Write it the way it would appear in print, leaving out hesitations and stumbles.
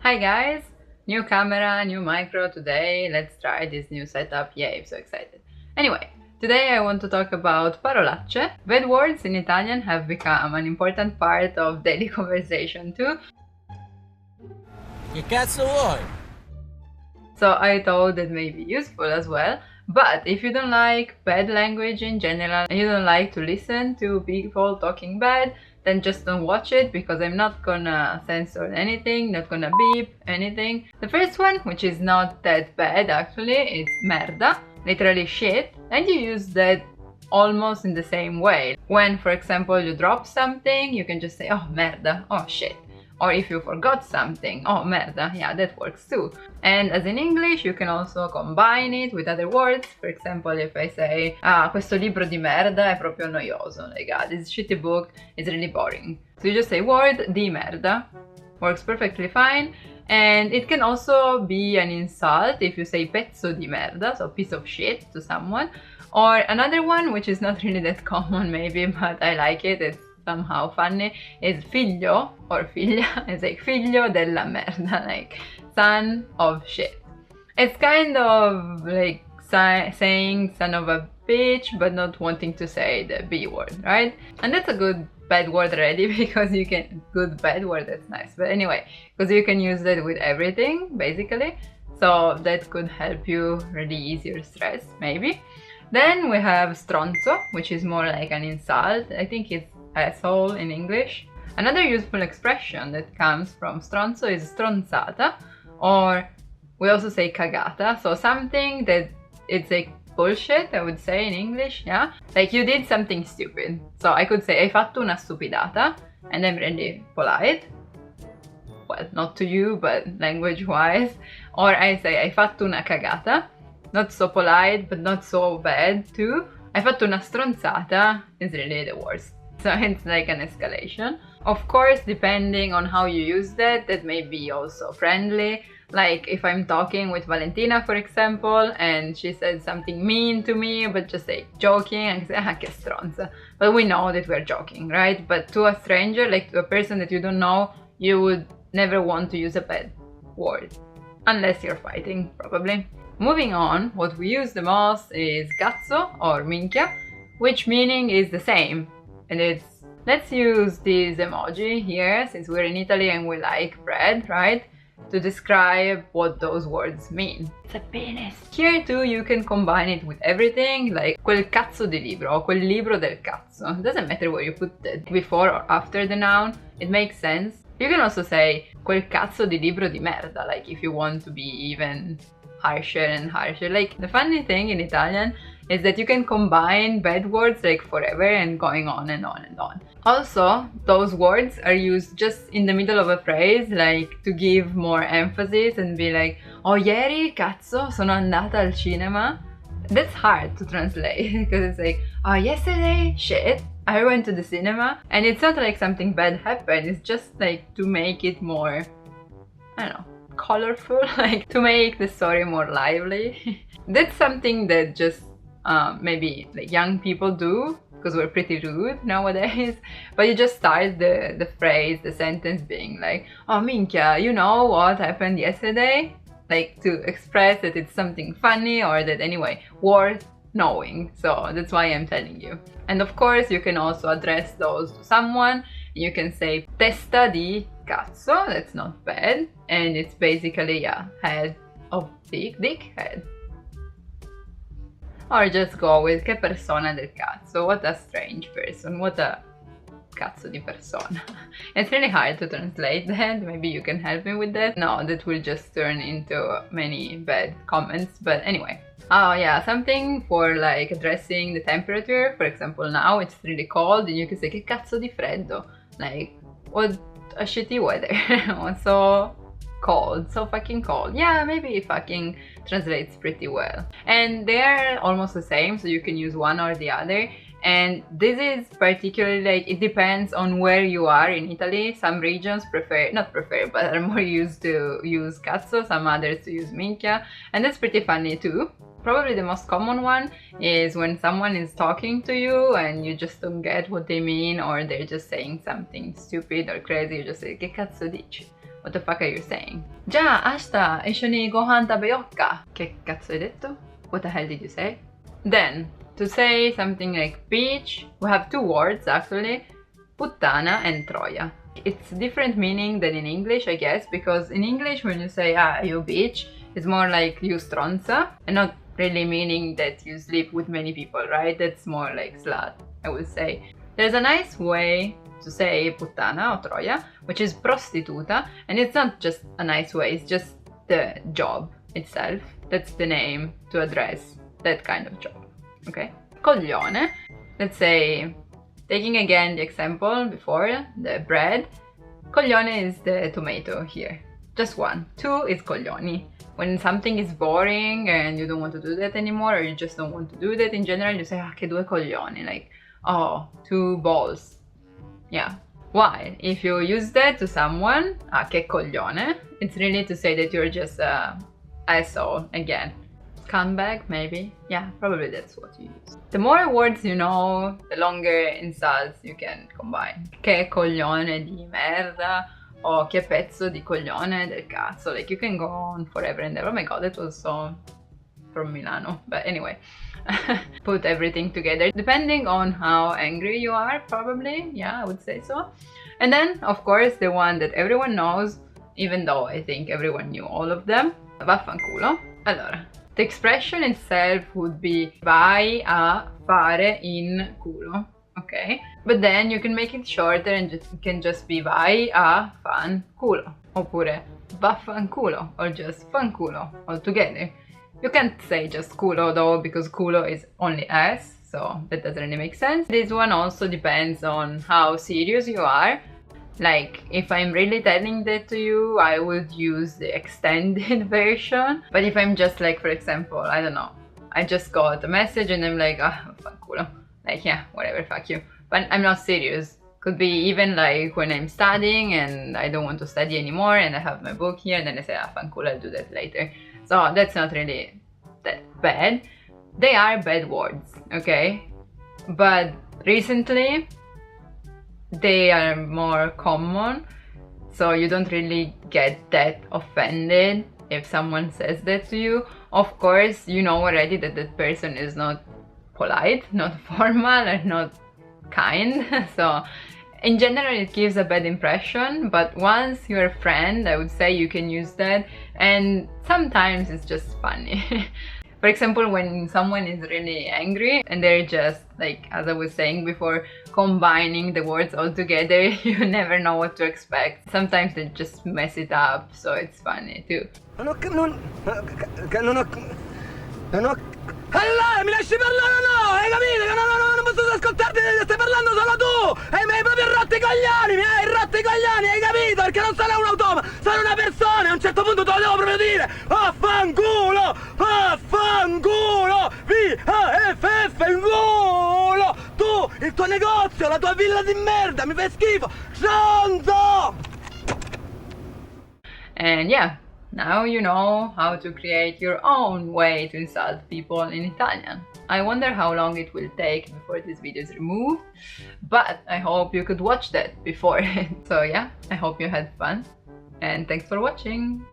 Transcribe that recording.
Hi guys! New camera, new micro today. Let's try this new setup. Yay, I'm so excited. Anyway, today I want to talk about parolacce. Bad words in Italian have become an important part of daily conversation too. Che cazzo vuoi? So I thought that may be useful as well. But if you don't like bad language in general and you don't like to listen to people talking bad, then just don't watch it because I'm not gonna censor anything, not gonna beep anything. The first one, which is not that bad actually, is merda, literally shit, and you use that almost in the same way. When, for example, you drop something, you can just say, oh merda, oh shit. Or if you forgot something, oh merda, yeah, that works too. And as in English, you can also combine it with other words. For example, if I say, ah, questo libro di merda è proprio noioso, like, ah, this shitty book is really boring. So you just say word di merda, works perfectly fine. And it can also be an insult if you say pezzo di merda, so piece of shit to someone. Or another one, which is not really that common maybe, but I like it, it's somehow funny, is figlio or figlia. It's like figlio della merda, like son of shit. It's kind of like saying son of a bitch but not wanting to say the B word, right? And that's a good bad word already because you can, good bad word, that's nice. But anyway, because you can use that with everything basically, so that could help you really ease your stress maybe. Then we have stronzo, which is more like an insult. I think it's asshole in English. Another useful expression that comes from stronzo is stronzata, or we also say cagata, so something that it's like bullshit, I would say in English, yeah? Like you did something stupid. So I could say hai fatto una stupidata, and I'm really polite. Well, not to you, but language-wise. Or I say hai fatto una cagata, not so polite, but not so bad too. Hai fatto una stronzata is really the worst. So it's like an escalation. Of course, depending on how you use that, that may be also friendly. Like if I'm talking with Valentina, for example, and she said something mean to me, but just like joking, I can say, ah, che stronza. But we know that we're joking, right? But to a stranger, like to a person that you don't know, you would never want to use a bad word. Unless you're fighting, probably. Moving on, what we use the most is cazzo or minchia, which meaning is the same. And it's, let's use this emoji here, since we're in Italy and we like bread, right? To describe what those words mean. It's a penis. Here too you can combine it with everything, like quel cazzo di libro, or quel libro del cazzo. It doesn't matter where you put it, before or after the noun, it makes sense. You can also say quel cazzo di libro di merda, like if you want to be even harsher and harsher. Like the funny thing in Italian is that you can combine bad words like forever and going on and on and on. Also, those words are used just in the middle of a phrase, like to give more emphasis and be like, oh ieri cazzo sono andata al cinema. That's hard to translate because it's like, oh yesterday shit I went to the cinema, and it's not like something bad happened, it's just like to make it more, I don't know, colorful, like to make the story more lively. That's something that just maybe like young people do because we're pretty rude nowadays, but you just start the phrase, the sentence being like, oh minchia, you know what happened yesterday? Like to express that it's something funny or that anyway worth knowing. So that's why I'm telling you. And of course you can also address those to someone. You can say testa di cazzo, that's not bad, and it's basically, yeah, head of dick head. Or just go with che persona del cazzo, what a strange person, what a cazzo di persona. It's really hard to translate that, maybe you can help me with that. No, that will just turn into many bad comments, but anyway. Oh yeah, something for like addressing the temperature. For example, now it's really cold and you can say che cazzo di freddo, like what a shitty weather. So cold, so fucking cold. Yeah, maybe fucking translates pretty well. And they're almost the same, so you can use one or the other. And this is particularly like, it depends on where you are in Italy. Some regions prefer, not prefer, but are more used to use cazzo, some others to use minchia. And that's pretty funny too. Probably the most common one is when someone is talking to you and you just don't get what they mean, or they're just saying something stupid or crazy, you just say che cazzo dici? what the fuck are you saying? Ja, ashta, ishoni gohan tabeyokka. Che cazzo hai detto? What the hell did you say? Then, to say something like beach, we have two words actually, puttana and troia. It's different meaning than in English, I guess, because in English when you say, you bitch, it's more like you stronza, and not really meaning that you sleep with many people, right? That's more like slut, I would say. There's a nice way to say puttana or troia, which is prostituta, and it's not just a nice way, it's just the job itself. That's the name to address that kind of job, okay? Coglione, let's say, taking again the example before, the bread, coglione is the tomato here. Just one. Two is coglioni. When something is boring and you don't want to do that anymore, or you just don't want to do that in general, you say, che due coglioni, like, oh, two balls. Yeah. While if you use that to someone, che coglione, it's really to say that you're just asshole again. Scumbag, maybe? Yeah, probably that's what you use. The more words you know, the longer insults you can combine. Che coglione di merda, or che pezzo di coglione del cazzo. Like, you can go on forever and ever. Oh my god, that was so from Milano. But anyway, put everything together. Depending on how angry you are, probably. Yeah, I would say so. And then, of course, the one that everyone knows, even though I think everyone knew all of them, vaffanculo. Allora, the expression itself would be vai a fare in culo, okay? But then you can make it shorter and it can just be vai a fan culo, oppure vaffanculo, or just fanculo altogether. You can't say just culo though, because culo is only S, so that doesn't really make sense. This one also depends on how serious you are. Like, if I'm really telling that to you, I would use the extended version. But if I'm just like, for example, I don't know, I just got a message and I'm like, fanculo. Like, yeah, whatever, fuck you. But I'm not serious. Could be even like when I'm studying and I don't want to study anymore and I have my book here and then I say, fanculo, I'll do that later. So that's not really that bad. They are bad words, okay? But recently, they are more common, so you don't really get that offended if someone says that to you. Of course, you know already that that person is not polite, not formal, and not kind. So in general it gives a bad impression, but once you're a friend, I would say you can use that, and sometimes it's just funny. For example, when someone is really angry and they're just, like, as I was saying before, combining the words all together, you never know what to expect. Sometimes they just mess it up, so it's funny too. Allora, mi lasci parlare o no? Hai capito? Che non posso ascoltarti, stai parlando solo tu! E mi hai proprio rotto i coglioni, hai capito? Perché non sono un automa, sono una persona, a un certo punto te lo devo proprio dire! Vaffanculo! Vaffanculo! V-A-F-F, culo! Tu, il tuo negozio, la tua villa di merda, mi fai schifo! Stronzo! And yeah. Now you know how to create your own way to insult people in Italian. I wonder how long it will take before this video is removed, but I hope you could watch that before. So yeah, I hope you had fun, and thanks for watching!